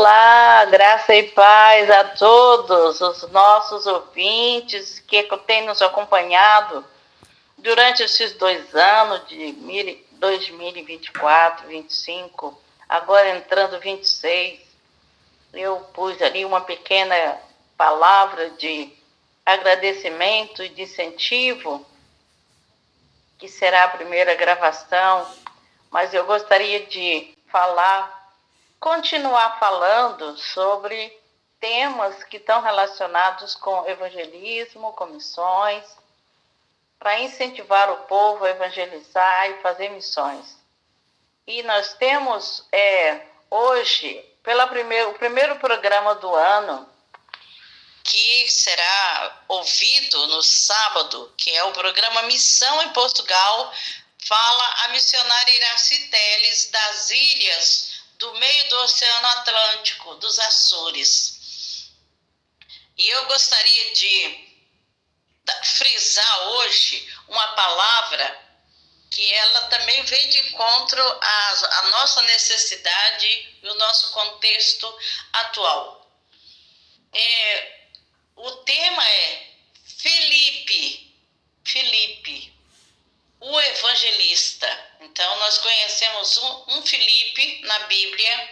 Olá, graça e paz a todos os nossos ouvintes que têm nos acompanhado durante esses 2 anos de 2024, 25, agora entrando 26. Eu pus ali uma pequena palavra de agradecimento e de incentivo, que será a primeira gravação, mas eu gostaria de continuar falando sobre temas que estão relacionados com evangelismo, com missões, para incentivar o povo a evangelizar e fazer missões. E nós temos hoje, o primeiro programa do ano, que será ouvido no sábado, que é o programa Missão em Portugal, fala a missionária Iraci Teles das ilhas do meio do Oceano Atlântico, dos Açores. E eu gostaria de frisar hoje uma palavra que ela também vem de encontro à nossa necessidade e o nosso contexto atual. O tema é Filipe, o evangelista. Então, nós conhecemos um Filipe na Bíblia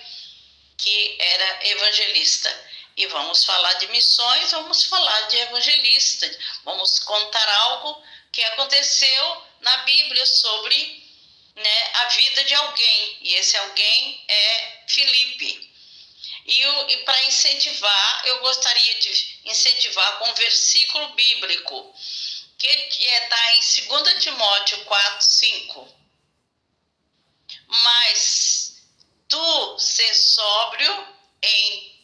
que era evangelista. E vamos falar de missões, vamos falar de evangelista. Vamos contar algo que aconteceu na Bíblia sobre a vida de alguém. E esse alguém é Filipe. E para incentivar, eu gostaria de incentivar com um versículo bíblico, que está em 2 Timóteo 4:5. Mas tu ser sóbrio em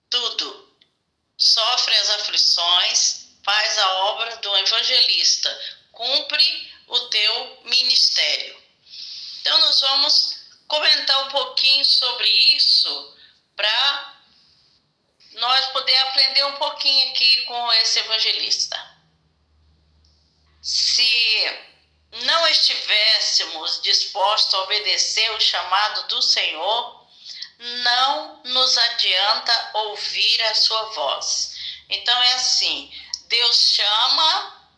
tudo, sofre as aflições, faz a obra do evangelista, cumpre o teu ministério. Então nós vamos comentar um pouquinho sobre isso para nós poder aprender um pouquinho aqui com esse evangelista. Se não estivéssemos dispostos a obedecer o chamado do Senhor, não nos adianta ouvir a sua voz. Então é assim, Deus chama,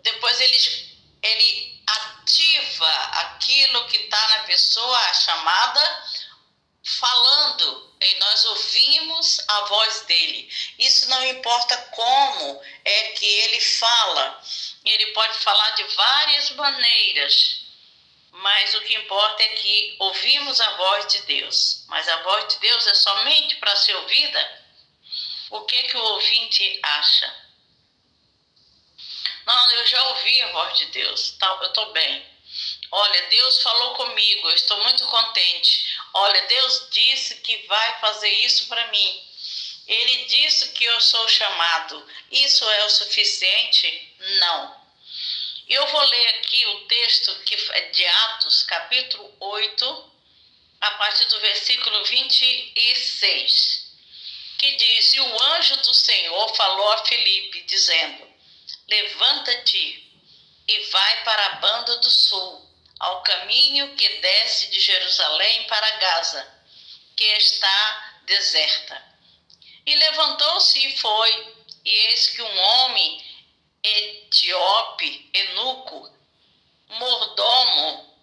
depois ele ativa aquilo que está na pessoa, a chamada, falando, e nós ouvimos a voz dele. Isso não importa como é que ele fala. Ele pode falar de várias maneiras, mas o que importa é que ouvimos a voz de Deus. Mas a voz de Deus é somente para ser ouvida? O que o ouvinte acha? Não, eu já ouvi a voz de Deus, eu estou bem. Olha, Deus falou comigo, eu estou muito contente. Olha, Deus disse que vai fazer isso para mim. Ele disse que eu sou chamado. Isso é o suficiente? Não. Eu vou ler aqui o texto que é de Atos, capítulo 8, a partir do versículo 26, que diz: E o anjo do Senhor falou a Filipe, dizendo: Levanta-te e vai para a banda do sul, ao caminho que desce de Jerusalém para Gaza, que está deserta. E levantou-se e foi, e eis que um homem etíope, eunuco, mordomo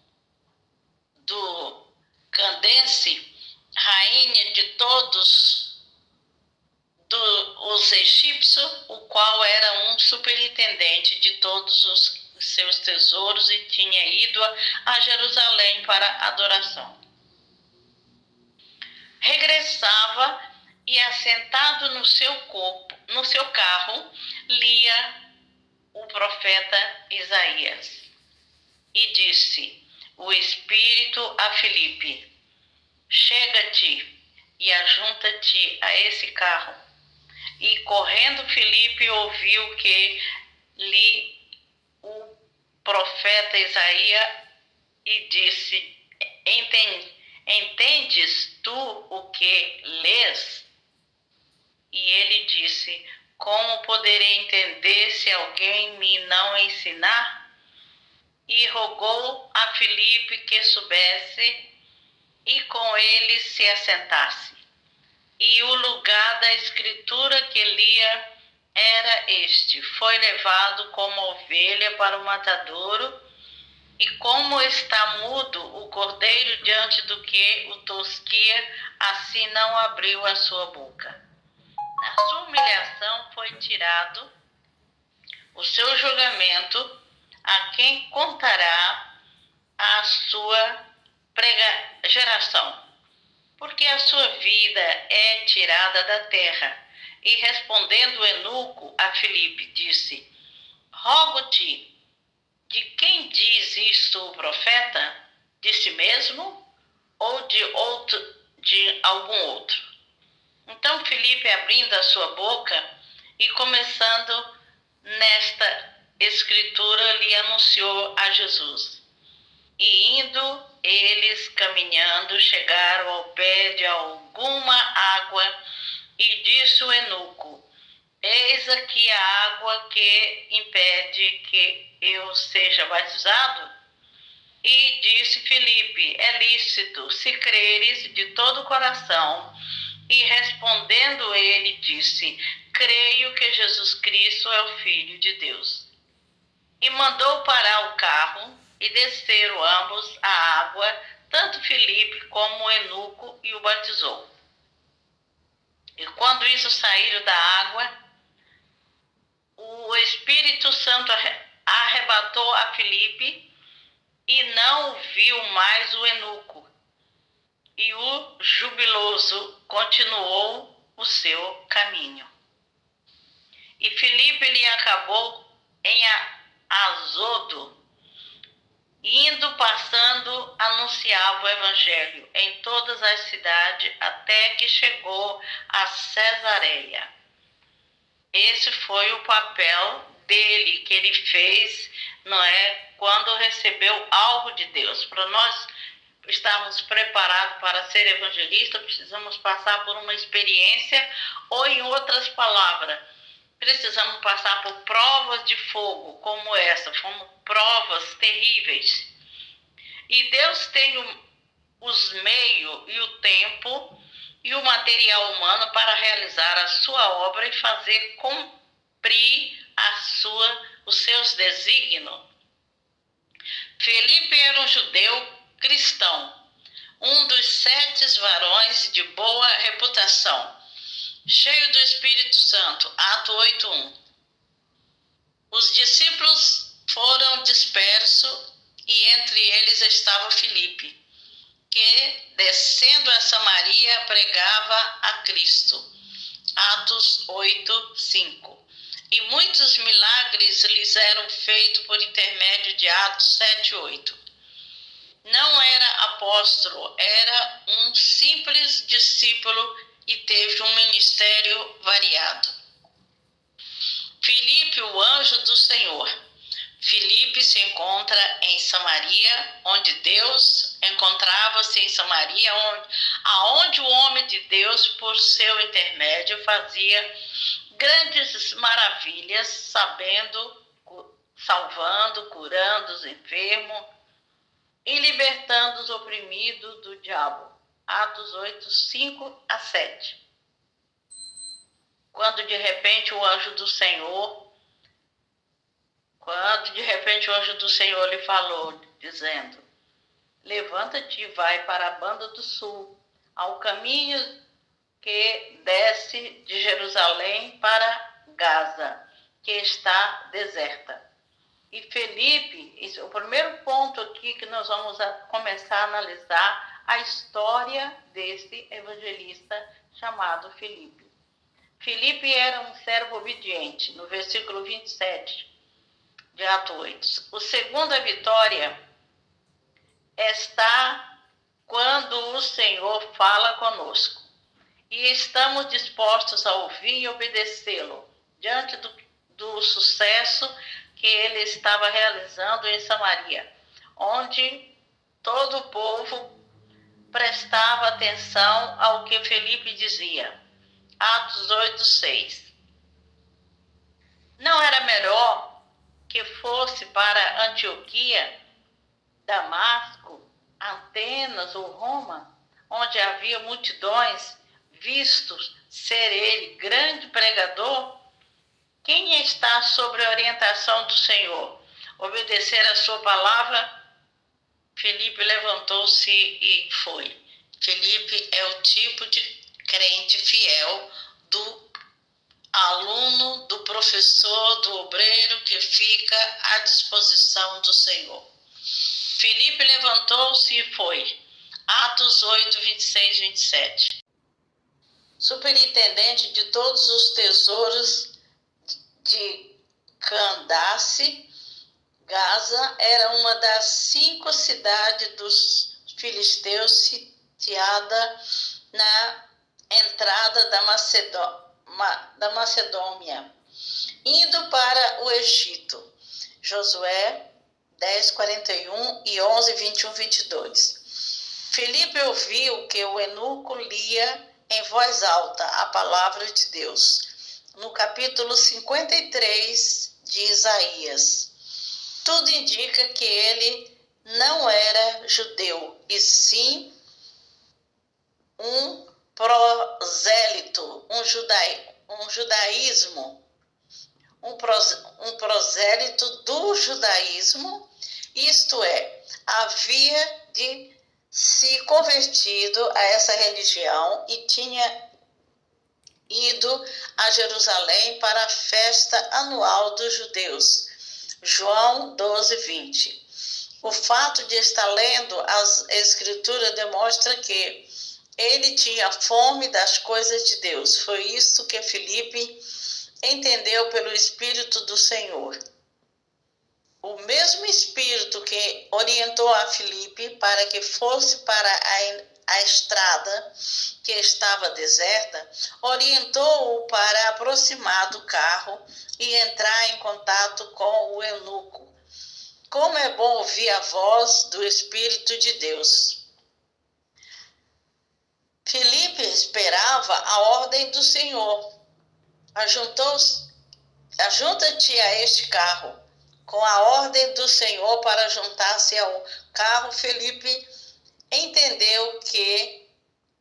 do Candace, rainha de todos os egípcios, o qual era um superintendente de todos os seus tesouros e tinha ido a Jerusalém para adoração. Regressava e, assentado no seu carro, lia o profeta Isaías. E disse o Espírito a Filipe: Chega-te e ajunta-te a esse carro. E correndo Filipe ouviu que li o profeta Isaías e disse: Entendes tu o que lês? E ele disse: Como poderei entender se alguém me não ensinar? E rogou a Filipe que subisse e com ele se assentasse. E o lugar da escritura que lia era este: foi levado como ovelha para o matadouro, e como está mudo o cordeiro diante do que o tosquia, assim não abriu a sua boca. Na sua humilhação foi tirado o seu julgamento, a quem contará a sua geração, porque a sua vida é tirada da terra. E respondendo Eunuco a Filipe, disse: rogo-te, de quem diz isto o profeta? De si mesmo ou de algum outro? Então Filipe, abrindo a sua boca e começando nesta escritura, lhe anunciou a Jesus. E indo eles caminhando, chegaram ao pé de alguma água, e disse o eunuco: eis aqui a água que impede que eu seja batizado. E disse Filipe: é lícito, se creres de todo o coração. E respondendo ele, disse: creio que Jesus Cristo é o Filho de Deus. E mandou parar o carro, e desceram ambos a água, tanto Filipe como o eunuco, e o batizou. E quando isso saíram da água, o Espírito Santo arrebatou a Filipe, e não viu mais o eunuco. E o jubiloso continuou o seu caminho. E Filipe lhe acabou em Azoto, indo, passando, anunciava o evangelho em todas as cidades, até que chegou a Cesareia. Esse foi o papel dele, que ele fez, não é, quando recebeu algo de Deus. Para nós estarmos preparados para ser evangelista, precisamos passar por uma experiência, ou em outras palavras, precisamos passar por provas de fogo, como essa, foram provas terríveis. E Deus tem os meios e o tempo e o material humano para realizar a sua obra e fazer cumprir os seus desígnios. Filipe era um judeu cristão, um dos 7 varões de boa reputação, cheio do Espírito Santo. Ato 8:1. Os discípulos foram dispersos, e entre eles estava Filipe, que, descendo a Samaria, pregava a Cristo. Atos 8:5. E muitos milagres lhes eram feitos por intermédio de Atos 7:8. Não era apóstolo, era um simples discípulo, e teve um ministério variado. Filipe, o anjo do Senhor. Filipe se encontra em Samaria, onde Deus encontrava-se em Samaria, aonde o homem de Deus, por seu intermédio, fazia grandes maravilhas, salvando, curando os enfermos e libertando os oprimidos do diabo. Atos 8:5-7. Quando de repente o anjo do Senhor lhe falou, dizendo: levanta-te e vai para a banda do sul, ao caminho que desce de Jerusalém para Gaza, que está deserta. E Filipe, o primeiro ponto aqui que nós vamos começar a analisar a história desse evangelista chamado Filipe. Filipe era um servo obediente, no versículo 27 de Atos 8. O segunda vitória está quando o Senhor fala conosco e estamos dispostos a ouvir e obedecê-lo diante do sucesso que ele estava realizando em Samaria, onde todo o povo prestava atenção ao que Filipe dizia. Atos 8:6. Não era melhor que fosse para Antioquia, Damasco, Atenas ou Roma? onde havia multidões, visto ser ele grande pregador? Quem está sob a orientação do Senhor? Obedecer a sua palavra? Felipe levantou-se e foi. Felipe é o tipo de crente fiel, do aluno, do professor, do obreiro que fica à disposição do Senhor. Felipe levantou-se e foi. Atos 8, 26, 27. Superintendente de todos os tesouros de Candace, Gaza era uma das 5 cidades dos filisteus sitiada na entrada da Macedônia, indo para o Egito. Josué 10, 41 e 11, 21, 22. Felipe ouviu que o eunuco lia em voz alta a palavra de Deus, no capítulo 53 de Isaías. Tudo indica que ele não era judeu, e sim um prosélito, um prosélito do judaísmo, isto é, havia de se convertido a essa religião e tinha ido a Jerusalém para a festa anual dos judeus. João 12, 20. O fato de estar lendo as Escrituras demonstra que ele tinha fome das coisas de Deus. Foi isso que Felipe entendeu pelo Espírito do Senhor. O mesmo Espírito que orientou a Felipe para que fosse para a estrada que estava deserta, orientou-o para aproximar do carro e entrar em contato com o eunuco. Como é bom ouvir a voz do Espírito de Deus. Felipe esperava a ordem do Senhor. Ajunta-te a este carro. Com a ordem do Senhor para juntar-se ao carro, Felipe entendeu que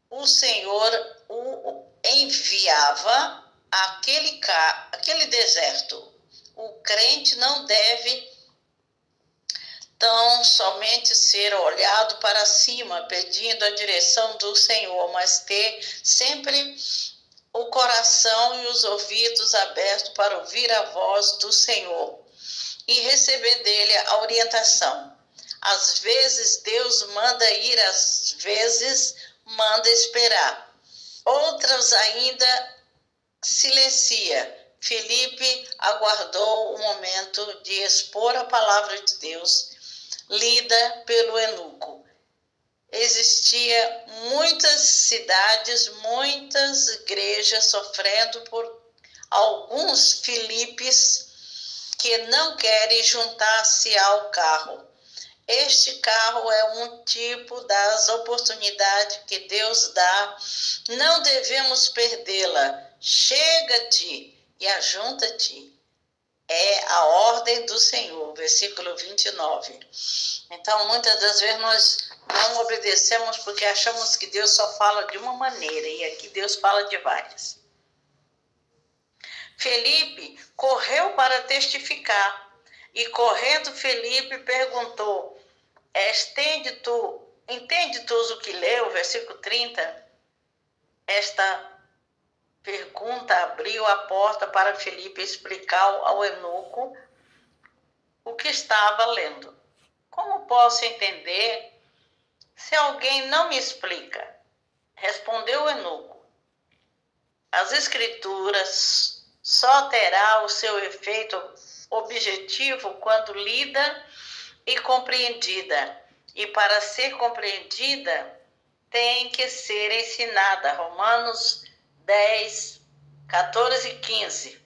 o Senhor o enviava àquele deserto. O crente não deve tão somente ser olhado para cima, pedindo a direção do Senhor, mas ter sempre o coração e os ouvidos abertos para ouvir a voz do Senhor e receber dele a orientação. Às vezes Deus manda ir, às vezes manda esperar. Outras ainda silencia. Felipe aguardou o momento de expor a palavra de Deus, lida pelo eunuco. Existia muitas cidades, muitas igrejas sofrendo por alguns Filipes que não querem juntar-se ao carro. Este carro é um tipo das oportunidades que Deus dá. Não devemos perdê-la. Chega-te e ajunta-te. É a ordem do Senhor, versículo 29. Então, muitas das vezes nós não obedecemos porque achamos que Deus só fala de uma maneira, e aqui Deus fala de várias. Felipe correu para testificar, e correndo Felipe perguntou: entende tu o que leu? Versículo 30. Esta pergunta abriu a porta para Felipe explicar ao eunuco o que estava lendo. Como posso entender se alguém não me explica? Respondeu o eunuco: as Escrituras só terá o seu efeito objetivo quando lida e compreendida. E para ser compreendida, tem que ser ensinada. Romanos 10, 14 e 15.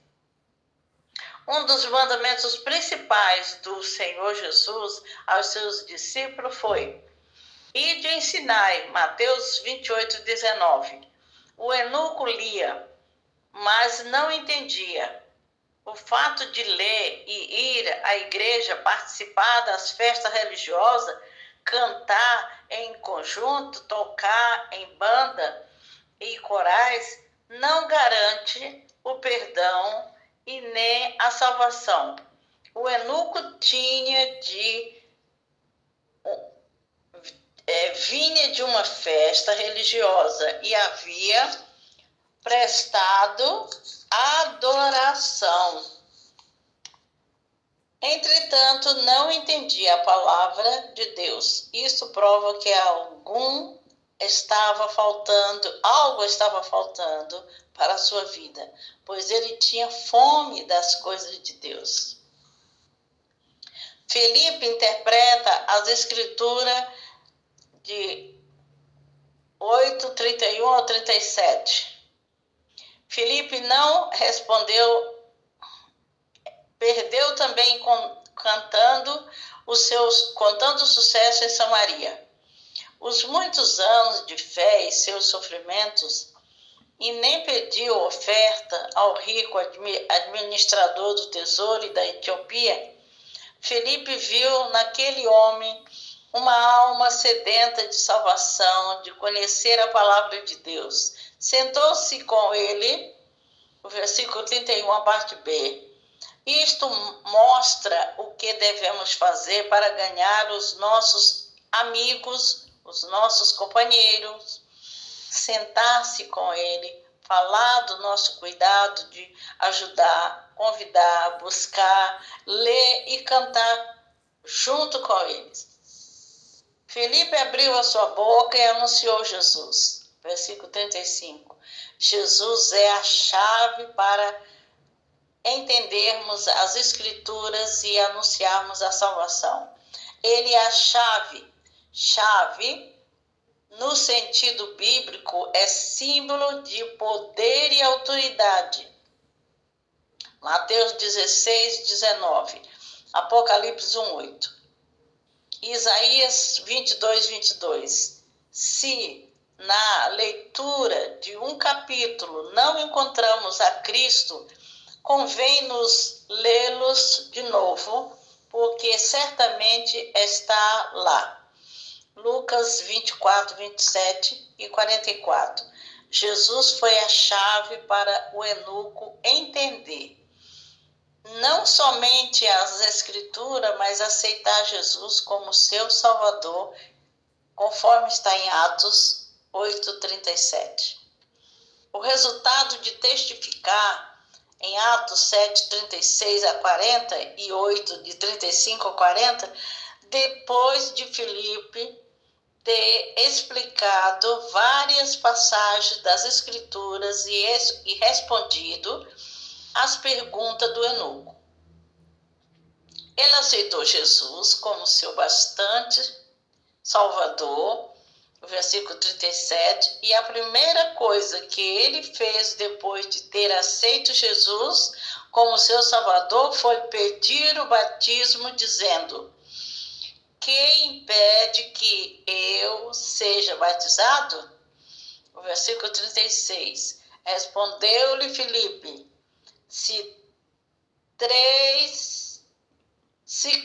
Um dos mandamentos principais do Senhor Jesus aos seus discípulos foi: ide e ensinai, Mateus 28, 19. O eunuco lia, mas não entendia. O fato de ler e ir à igreja, participar das festas religiosas, cantar em conjunto, tocar em banda e corais, não garante o perdão e nem a salvação. O eunuco tinha vinha de uma festa religiosa e havia prestado adoração. Entretanto, não entendia a palavra de Deus. Isso prova que algo estava faltando para a sua vida, pois ele tinha fome das coisas de Deus. Felipe interpreta as escrituras de 8:31 ao 37. Felipe não respondeu, perdeu também contando o sucesso em Samaria. Os muitos anos de fé e seus sofrimentos, e nem pediu oferta ao rico administrador do tesouro da Etiópia. Felipe viu naquele homem uma alma sedenta de salvação, de conhecer a palavra de Deus. Sentou-se com ele, o versículo 31, a parte B. Isto mostra o que devemos fazer para ganhar os nossos amigos, os nossos companheiros, sentar-se com ele, falar do nosso cuidado de ajudar, convidar, buscar, ler e cantar junto com eles. Felipe abriu a sua boca e anunciou Jesus. Versículo 35. Jesus é a chave para entendermos as Escrituras e anunciarmos a salvação. Ele é a chave. Chave, no sentido bíblico, é símbolo de poder e autoridade. Mateus 16:19, Apocalipse 1:8. Isaías 22:22. Se na leitura de um capítulo não encontramos a Cristo, convém-nos lê-los de novo, porque certamente está lá. Lucas 24:27 e 44. Jesus foi a chave para o eunuco entender não somente as Escrituras, mas aceitar Jesus como seu Salvador, conforme está em Atos 8:37. O resultado de testificar em Atos 7:36 a 40 e 8, de 35 a 40, depois de Filipe ter explicado várias passagens das Escrituras e respondido as perguntas do eunuco. Ele aceitou Jesus como seu bastante Salvador, versículo 37, e a primeira coisa que ele fez depois de ter aceito Jesus como seu Salvador foi pedir o batismo, dizendo: que impede que eu seja batizado? O versículo 36. Respondeu-lhe Filipe: se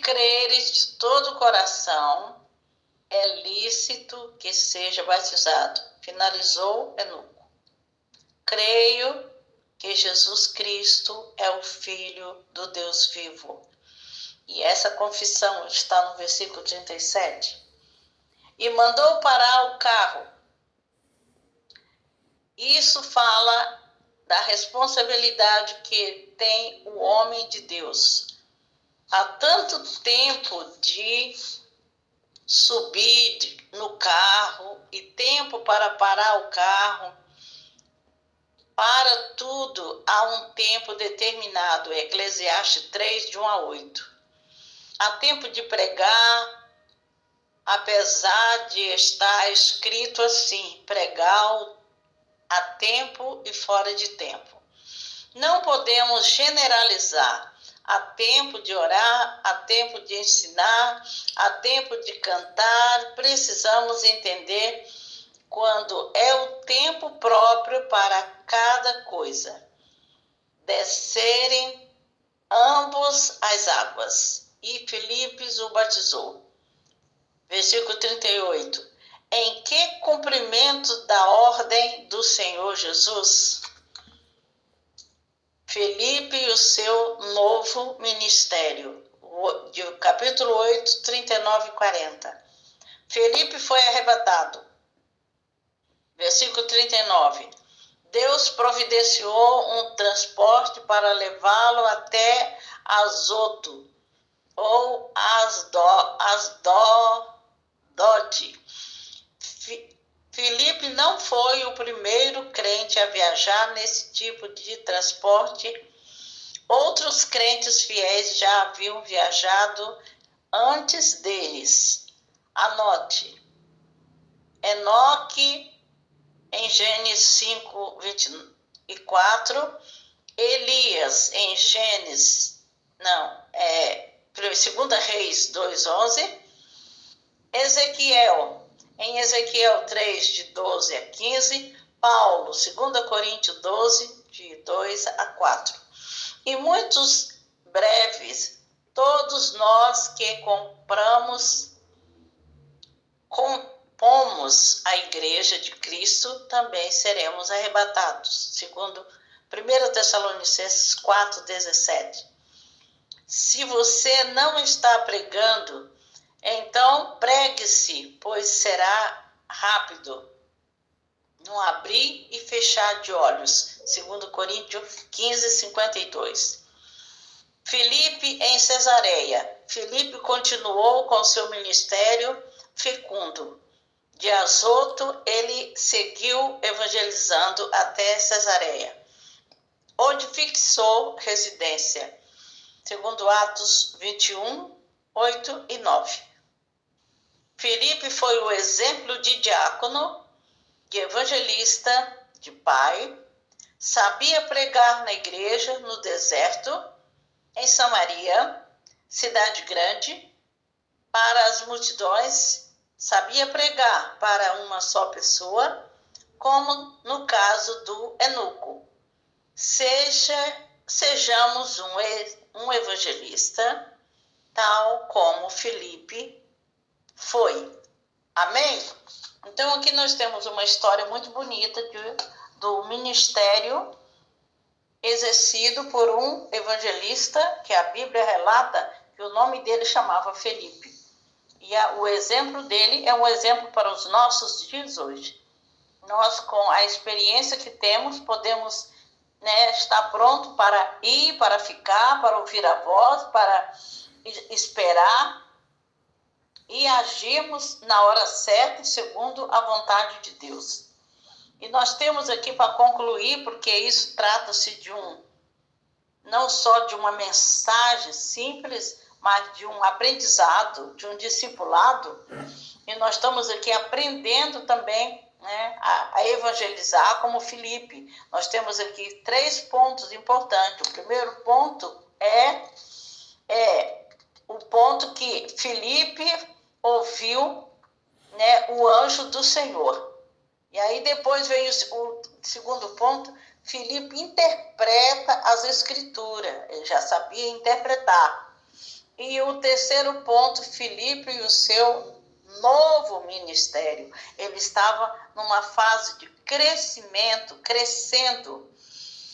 creres de todo o coração, é lícito que seja batizado. Finalizou eunuco. Creio que Jesus Cristo é o Filho do Deus vivo. E essa confissão está no versículo 37. E mandou parar o carro. Isso fala da responsabilidade que tem o homem de Deus. Há tanto tempo de subir no carro e tempo para parar o carro. Para tudo há um tempo determinado. Eclesiastes 3, de 1 a 8. Há tempo de pregar, apesar de estar escrito assim: pregar a tempo e fora de tempo. Não podemos generalizar. Há tempo de orar, há tempo de ensinar, há tempo de cantar. Precisamos entender quando é o tempo próprio para cada coisa. Descerem ambos as águas, e Filipe o batizou. Versículo 38. em que cumprimento da ordem do Senhor Jesus, Filipe e o seu novo ministério, de capítulo 8, 39 e 40. Filipe foi arrebatado. Versículo 39. Deus providenciou um transporte para levá-lo até Azoto, ou Asdod. Filipe não foi o primeiro crente a viajar nesse tipo de transporte. Outros crentes fiéis já haviam viajado antes deles. Anote. Enoque, em Gênesis 5, 24. Elias, em Gênesis, 2 Reis 2, 11. Ezequiel, em Ezequiel 3, de 12 a 15. Paulo, 2 Coríntios 12, de 2 a 4. E muitos breves, todos nós que compomos a igreja de Cristo, também seremos arrebatados. Segundo 1 Tessalonicenses 4, 17. Se você não está pregando, então pregue-se, pois será rápido, não abrir e fechar de olhos. 2 Coríntios 15, 52. Filipe em Cesareia. Filipe continuou com seu ministério fecundo. De Azoto, ele seguiu evangelizando até Cesareia, onde fixou residência. Segundo Atos 21, 8 e 9. Filipe foi o exemplo de diácono, de evangelista, de pai. Sabia pregar na igreja, no deserto, em Samaria, cidade grande, para as multidões. Sabia pregar para uma só pessoa, como no caso do eunuco. Sejamos um evangelista, tal como Filipe foi. Amém? Então, aqui nós temos uma história muito bonita do ministério exercido por um evangelista, que a Bíblia relata que o nome dele chamava Filipe. E o exemplo dele é um exemplo para os nossos dias hoje. Nós, com a experiência que temos, podemos estar pronto para ir, para ficar, para ouvir a voz, para esperar e agirmos na hora certa, segundo a vontade de Deus. E nós temos aqui para concluir, porque isso trata-se não só de uma mensagem simples, mas de um aprendizado, de um discipulado. E nós estamos aqui aprendendo também a evangelizar como Filipe. Nós temos aqui 3 pontos importantes. O primeiro ponto é o ponto que Filipe ouviu o anjo do Senhor. E aí depois veio o segundo ponto, Filipe interpreta as escrituras, ele já sabia interpretar. E o terceiro ponto, Filipe e o seu novo ministério. Ele estava numa fase de crescimento, crescendo.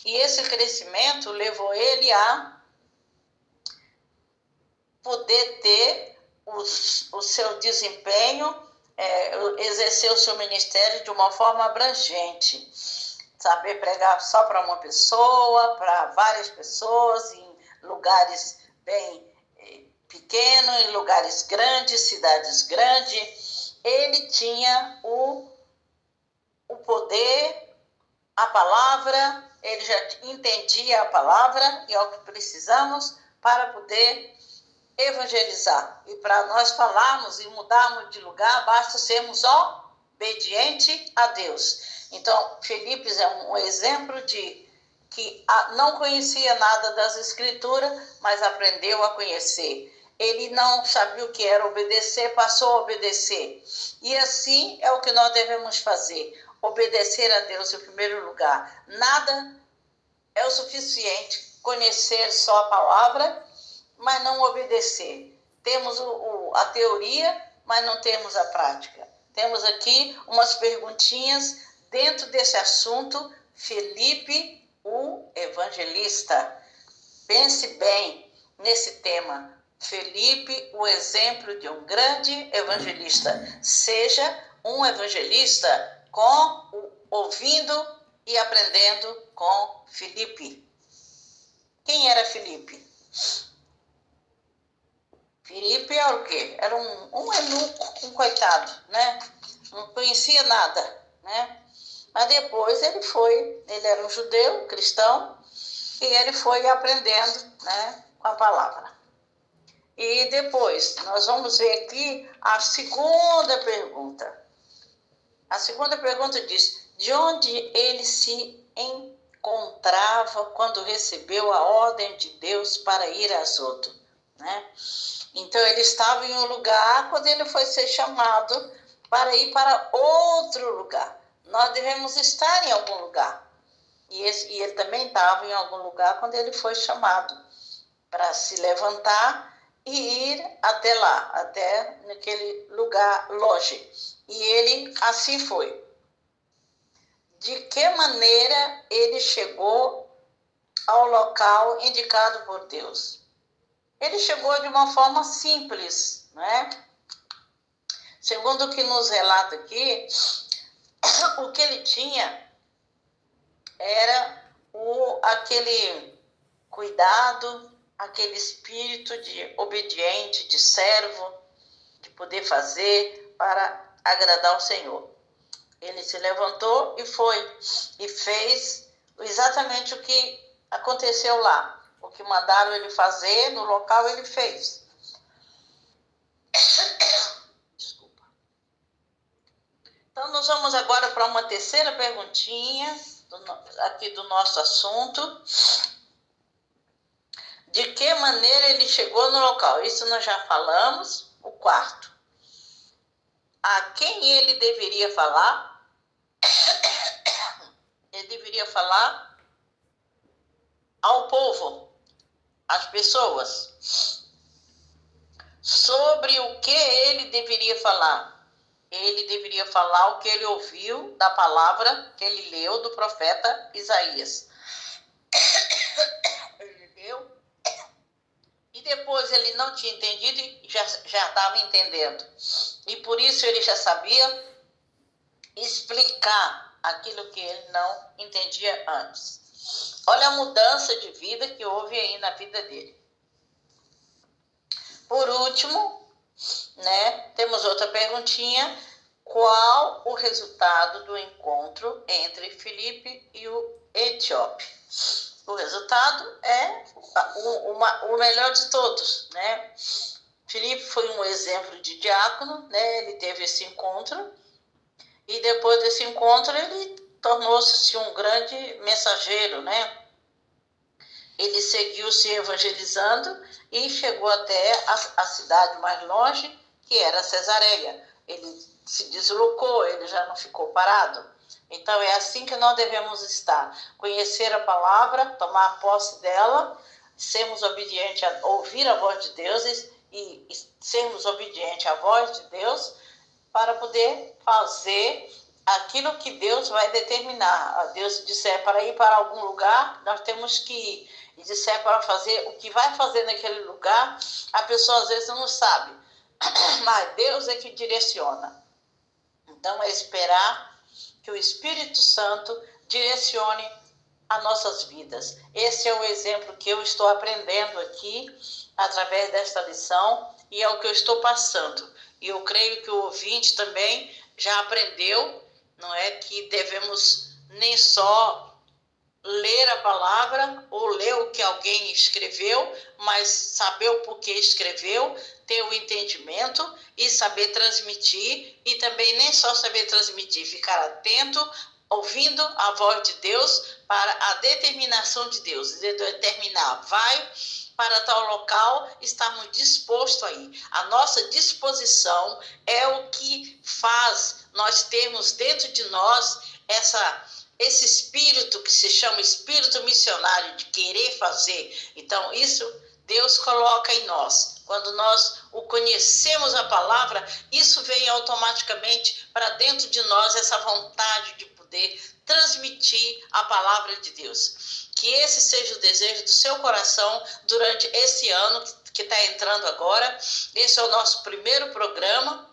E esse crescimento levou ele a poder ter o seu desempenho, exercer o seu ministério de uma forma abrangente. Saber pregar só para uma pessoa, para várias pessoas, em lugares bem pequenos, em lugares grandes, cidades grandes. Ele tinha o poder, a palavra, ele já entendia a palavra e é o que precisamos para poder evangelizar. E para nós falarmos e mudarmos de lugar, basta sermos obedientes a Deus. Então, Filipe é um exemplo de que não conhecia nada das Escrituras, mas aprendeu a conhecer. Ele não sabia o que era obedecer, passou a obedecer. E assim é o que nós devemos fazer. Obedecer a Deus em primeiro lugar. Nada é o suficiente conhecer só a palavra, mas não obedecer. Temos a teoria, mas não temos a prática. temos aqui umas perguntinhas dentro desse assunto, Filipe, o evangelista. Pense bem nesse tema. Filipe, o exemplo de um grande evangelista. Seja um evangelista ouvindo e aprendendo com Filipe. Quem era Filipe? Filipe era o quê? Era um eunuco, um coitado, né? Não conhecia nada, né? Mas depois ele era um judeu, cristão, e ele foi aprendendo, né, com a palavra. E depois, nós vamos ver aqui a segunda pergunta. A segunda pergunta diz, de onde ele se encontrava quando recebeu a ordem de Deus para ir a Azoto, né? Então, ele estava em um lugar quando ele foi ser chamado para ir para outro lugar. Nós devemos estar em algum lugar. E ele também estava em algum lugar quando ele foi chamado para se levantar e ir até lá, até naquele lugar longe. E ele assim foi. De que maneira ele chegou ao local indicado por Deus? Ele chegou de uma forma simples, né? Segundo o que nos relata aqui, o que ele tinha era aquele cuidado, aquele espírito de obediente, de servo, de poder fazer para agradar ao Senhor. Ele se levantou e foi, e fez exatamente o que aconteceu lá. O que mandaram ele fazer no local, ele fez. Desculpa. Então, nós vamos agora para uma terceira perguntinha aqui do nosso assunto. De que maneira ele chegou no local? Isso nós já falamos. O quarto. A quem ele deveria falar? Ele deveria falar ao povo, às pessoas. Sobre o que ele deveria falar? Ele deveria falar o que ele ouviu da palavra que ele leu do profeta Isaías. Ele leu e depois ele não tinha entendido e já estava entendendo. E por isso ele já sabia explicar aquilo que ele não entendia antes. Olha a mudança de vida que houve aí na vida dele. Por último, né, temos outra perguntinha. Qual o resultado do encontro entre Filipe e o etíope? O resultado é o melhor de todos, né? Filipe foi um exemplo de diácono, né? Ele teve esse encontro e depois desse encontro ele tornou-se um grande mensageiro, né? Ele seguiu se evangelizando e chegou até a cidade mais longe, que era Cesareia. Ele se deslocou, ele já não ficou parado. Então, é assim que nós devemos estar. Conhecer a palavra, tomar posse dela, sermos obedientes, ouvir a voz de Deus e sermos obedientes à voz de Deus para poder fazer aquilo que Deus vai determinar. Deus disser para ir para algum lugar, nós temos que ir. E disser para fazer o que vai fazer naquele lugar, a pessoa às vezes não sabe. Mas Deus é que direciona. Então, é esperar que o Espírito Santo direcione as nossas vidas. Esse é o exemplo que eu estou aprendendo aqui, através desta lição, e é o que eu estou passando. E eu creio que o ouvinte também já aprendeu, não é, que devemos nem só ler a palavra ou ler o que alguém escreveu, mas saber o porquê escreveu, ter o entendimento e saber transmitir, e também nem só saber transmitir, ficar atento, ouvindo a voz de Deus para a determinação de Deus, determinar, vai para tal local, estamos dispostos a ir. A nossa disposição é o que faz nós termos dentro de nós esse espírito que se chama espírito missionário, de querer fazer. Então, isso Deus coloca em nós. Quando nós o conhecemos a palavra, isso vem automaticamente para dentro de nós, essa vontade de poder transmitir a palavra de Deus. Que esse seja o desejo do seu coração durante esse ano que está entrando agora. Esse é o nosso primeiro programa.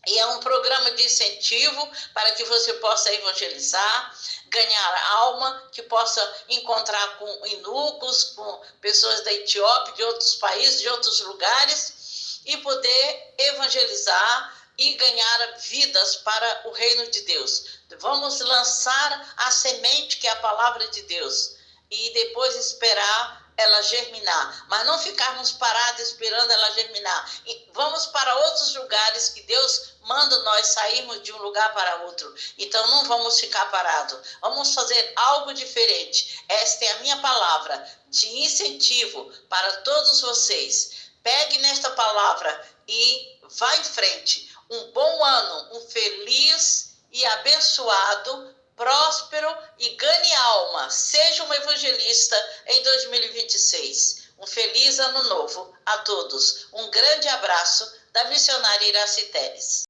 E é um programa de incentivo para que você possa evangelizar, ganhar alma, que possa encontrar com eunucos, com pessoas da Etiópia, de outros países, de outros lugares, e poder evangelizar e ganhar vidas para o reino de Deus. Vamos lançar a semente que é a palavra de Deus e depois esperar ela germinar, mas não ficarmos parados esperando ela germinar. E vamos para outros lugares que Deus manda nós sairmos de um lugar para outro. Então não vamos ficar parados. Vamos fazer algo diferente. Esta é a minha palavra de incentivo para todos vocês. Pegue nesta palavra e vá em frente. Um bom ano, um feliz e abençoado, próspero e ganhe alma. Seja um evangelista em 2026. Um feliz ano novo a todos. Um grande abraço da missionária Iraci Teles.